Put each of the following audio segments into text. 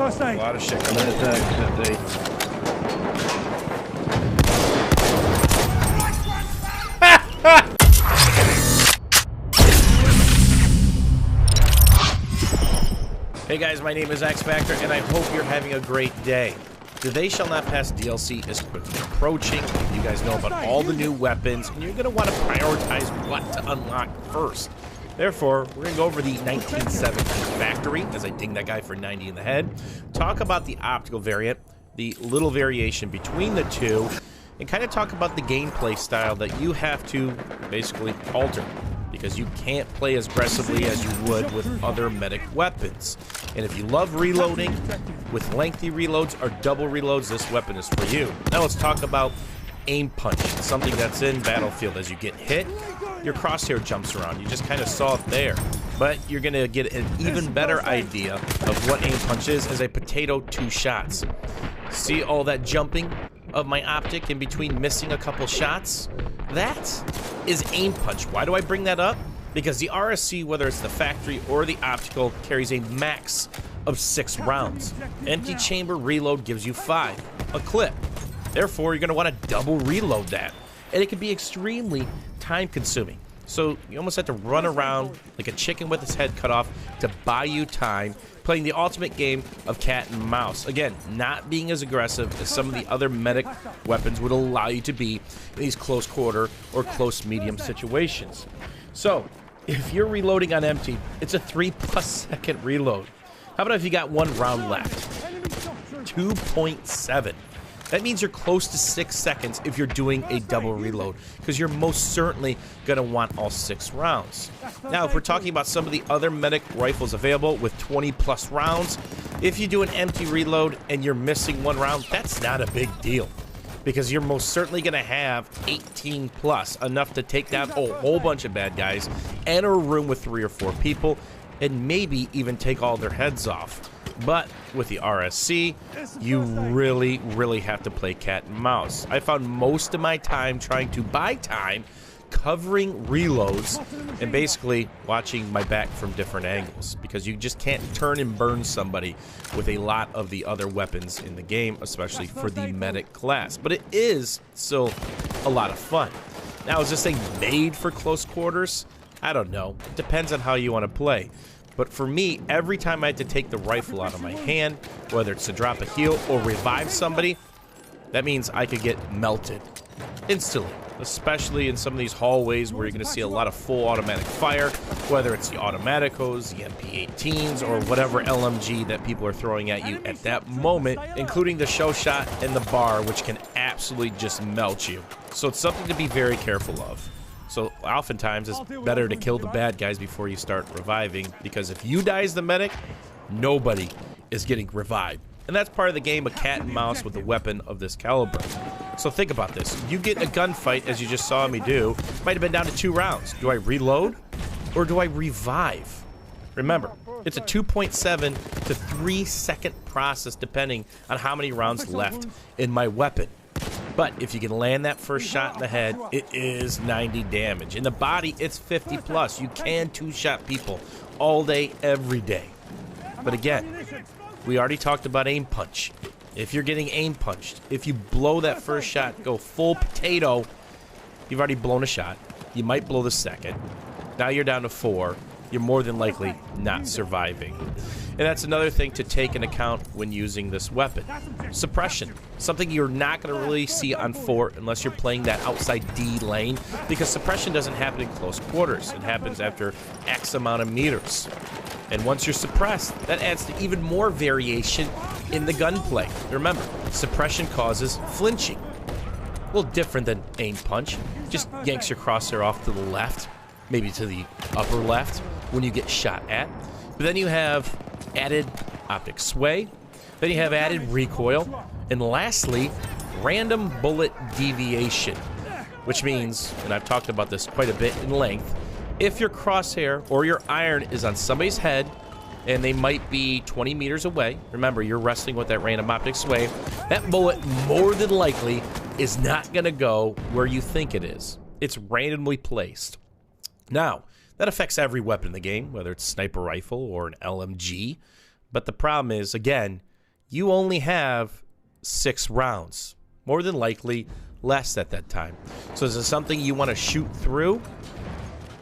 A lot of shit coming in. Hey guys, my name is X Factor, and I hope you're having a great day. The They Shall Not Pass DLC is quickly approaching. You guys know about all the new weapons, and you're going to want to prioritize what to unlock first. Therefore, we're going to go over the 1970 factory, as I ding that guy for 90 in the head, talk about the optical variant, the little variation between the two, and kind of talk about the gameplay style that you have to basically alter, because you can't play as aggressively as you would with other medic weapons. And if you love reloading with lengthy reloads or double reloads, this weapon is for you. Now let's talk about aim punch, something that's in Battlefield. As you get hit, your crosshair jumps around. You just kind of saw it there. But you're going to get an even better idea of what aim punch is as a potato 2 shots. See all that jumping of my optic in between missing a couple shots? That is aim punch. Why do I bring that up? Because the RSC, whether it's the factory or the optical, carries a max of 6 rounds. Empty chamber reload gives you 5, a clip. Therefore, you're going to want to double reload that. And it can be extremely time consuming. So you almost have to run around like a chicken with its head cut off to buy you time, playing the ultimate game of cat and mouse. Again, not being as aggressive as some of the other medic weapons would allow you to be in these close quarter or close medium situations. So, if you're reloading on empty, it's a 3+ second reload. How about if you got 1 round left? 2.7. That means you're close to 6 seconds if you're doing a double reload, because you're most certainly going to want all 6 rounds. Now, if we're talking about some of the other medic rifles available with 20+ rounds, if you do an empty reload and you're missing 1 round, that's not a big deal, because you're most certainly going to have 18+, enough to take down a whole bunch of bad guys, enter a room with 3 or 4 people, and maybe even take all their heads off. But with the RSC, you really have to play cat and mouse. I found most of my time trying to buy time covering reloads and basically watching my back from different angles, because you just can't turn and burn somebody with a lot of the other weapons in the game, especially for the medic class. But it is still a lot of fun. Now, is this thing made for close quarters? I don't know. It depends on how you want to play. But for me, every time I had to take the rifle out of my hand, whether it's to drop a heal or revive somebody, that means I could get melted instantly, especially in some of these hallways where you're going to see a lot of full automatic fire, whether it's the automaticos, the MP18s, or whatever LMG that people are throwing at you at that moment, including the show shot and the bar, which can absolutely just melt you. So it's something to be very careful of. So oftentimes it's better to kill the bad guys before you start reviving, because if you die as the medic, nobody is getting revived. And that's part of the game of cat and mouse with a weapon of this caliber. So think about this. You get in a gunfight, as you just saw me do, might have been down to 2 rounds. Do I reload or do I revive? Remember, it's a 2.7 to 3 second process depending on how many rounds left in my weapon. But if you can land that first shot in the head, it is 90 damage. In the body, it's 50+. You can 2-shot people all day, every day. But again, we already talked about aim punch. If you're getting aim punched, if you blow that first shot, go full potato, you've already blown a shot. You might blow the second. Now you're down to 4. You're more than likely not surviving. And that's another thing to take into account when using this weapon. Suppression. Something you're not going to really see on Fort unless you're playing that outside D lane, because suppression doesn't happen in close quarters. It happens after X amount of meters. And once you're suppressed, that adds to even more variation in the gunplay. Remember, suppression causes flinching. A little different than aim punch. Just yanks your crosshair off to the left, maybe to the upper left when you get shot at. But then you have added optic sway, then you have added recoil, and lastly, random bullet deviation, which means, and I've talked about this quite a bit in length, if your crosshair or your iron is on somebody's head and they might be 20 meters away, remember you're wrestling with that random optic sway, that bullet more than likely is not going to go where you think it is. It's randomly placed. Now, that affects every weapon in the game, whether it's a sniper rifle or an LMG. But the problem is, again, you only have 6 rounds. More than likely, less at that time. So is it something you want to shoot through?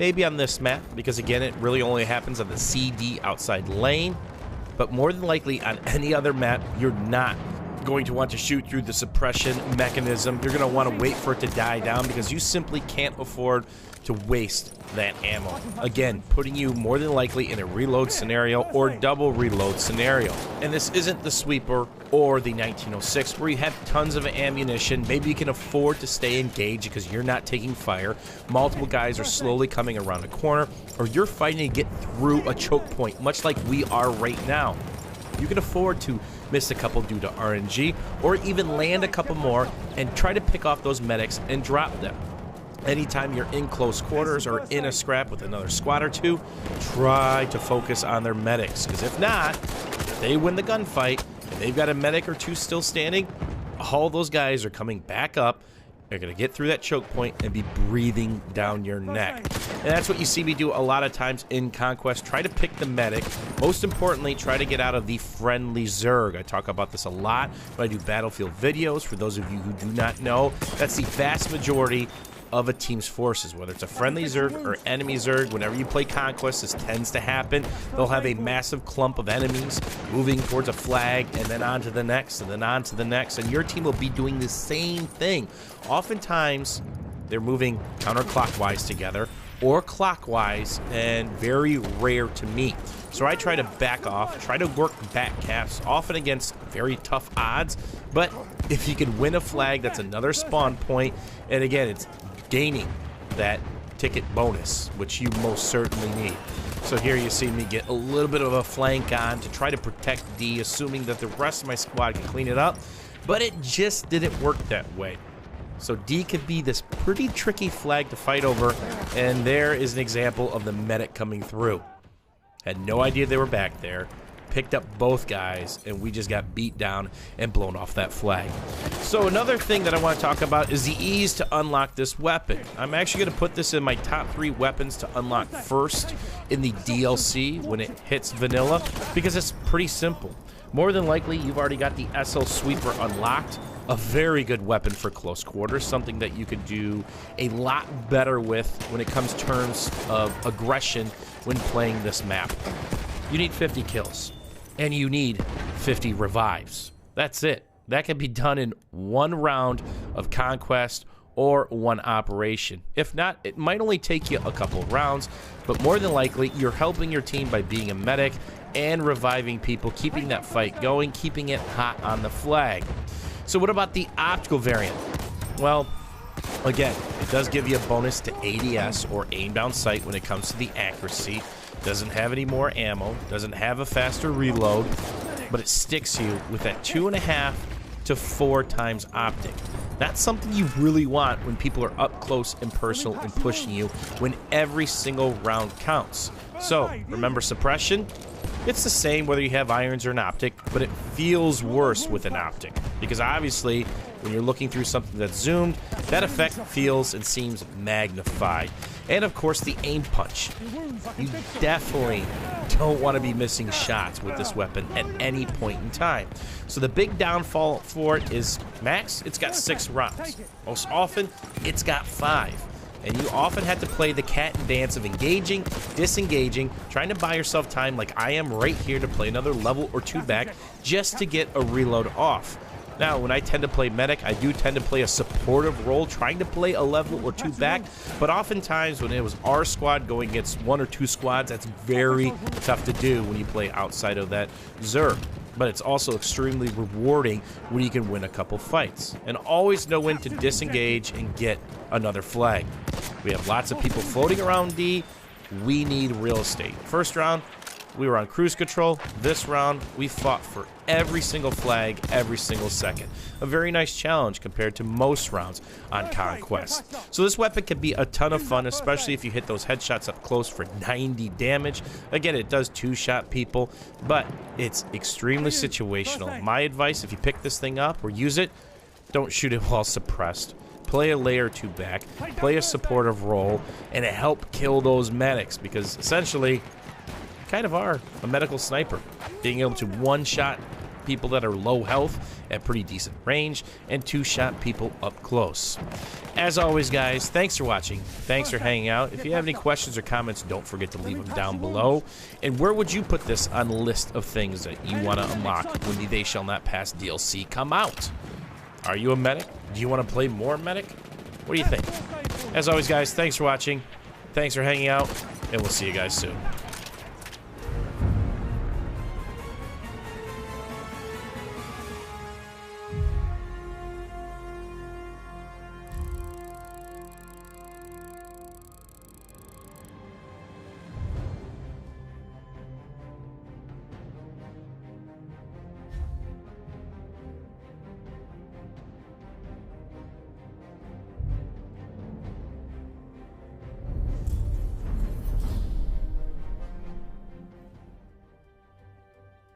Maybe on this map, because again, it really only happens on the CD outside lane. But more than likely, on any other map, you're not going to want to shoot through the suppression mechanism. You're going to want to wait for it to die down because you simply can't afford to waste that ammo. Again, putting you more than likely in a reload scenario or double reload scenario. And this isn't the sweeper or the 1906 where you have tons of ammunition. Maybe you can afford to stay engaged because you're not taking fire. Multiple guys are slowly coming around a corner, or you're fighting to get through a choke point, much like we are right now. You can afford to miss a couple due to RNG, or even land a couple more and try to pick off those medics and drop them. Anytime you're in close quarters or in a scrap with another squad or two, try to focus on their medics, because if not, if they win the gunfight and they've got a medic or two still standing, all those guys are coming back up. They're going to get through that choke point and be breathing down your neck. And that's what you see me do a lot of times in Conquest. Try to pick the medic. Most importantly, try to get out of the friendly Zerg. I talk about this a lot when I do Battlefield videos. For those of you who do not know, that's the vast majority of a team's forces, whether it's a friendly Zerg or enemy Zerg. Whenever you play Conquest, this tends to happen. They'll have a massive clump of enemies moving towards a flag, and then on to the next, and then on to the next, and your team will be doing the same thing. Oftentimes, they're moving counterclockwise together, or clockwise, and very rare to meet. So I try to back off, try to work back caps, often against very tough odds, but if you can win a flag, that's another spawn point, and again, it's gaining that ticket bonus, which you most certainly need. So here you see me get a little bit of a flank on to try to protect D, assuming that the rest of my squad can clean it up, but it just didn't work that way. So D could be this pretty tricky flag to fight over, and there is an example of the medic coming through. Had no idea they were back there, picked up both guys, and we just got beat down and blown off that flag. So another thing that I want to talk about is the ease to unlock this weapon. I'm actually going to put this in my top 3 weapons to unlock first in the DLC when it hits vanilla, because it's pretty simple. More than likely, you've already got the SL Sweeper unlocked. A very good weapon for close quarters, something that you could do a lot better with when it comes to terms of aggression when playing this map. You need 50 kills, and you need 50 revives. That's it. That can be done in 1 round of Conquest or 1 operation. If not, it might only take you a couple of rounds, but more than likely, you're helping your team by being a medic and reviving people, keeping that fight going, keeping it hot on the flag. So what about the optical variant? Well, again, it does give you a bonus to ADS, or aim down sight, when it comes to the accuracy. Doesn't have any more ammo, doesn't have a faster reload, but it sticks you with that 2.5 to 4 times optic. That's something you really want when people are up close and personal and pushing you, when every single round counts. So remember suppression? It's the same whether you have irons or an optic, but it feels worse with an optic, because obviously when you're looking through something that's zoomed, that effect feels and seems magnified. And of course, the aim punch. You definitely don't want to be missing shots with this weapon at any point in time. So the big downfall for it is max, it's got 6 rounds. Most often, it's got 5. And you often have to play the cat and dance of engaging, disengaging, trying to buy yourself time like I am right here to play another level or 2 back just to get a reload off. Now, when I tend to play medic, I do tend to play a supportive role, trying to play a level or 2 back, but oftentimes when it was our squad going against 1 or 2 squads, that's very tough to do when you play outside of that Zerg. But it's also extremely rewarding when you can win a couple fights. And always know when to disengage and get another flag. We have lots of people floating around D. We need real estate. First round, we were on cruise control. This round, we fought for every single flag, every single second. A very nice challenge compared to most rounds on Conquest. So this weapon can be a ton of fun, especially if you hit those headshots up close for 90 damage. Again, it does 2-shot people, but it's extremely situational. My advice, if you pick this thing up or use it, don't shoot it while suppressed. Play a layer 2 back, play a supportive role, and help kill those medics, because essentially, kind of are a medical sniper, being able to one-shot people that are low health at pretty decent range, and 2-shot people up close. As always, guys, thanks for watching. Thanks for hanging out. If you have any questions or comments, don't forget to leave them down below. And where would you put this on the list of things that you want to unlock when the They Shall Not Pass DLC come out? Are you a medic? Do you want to play more medic? What do you think? As always, guys, thanks for watching. Thanks for hanging out, and we'll see you guys soon.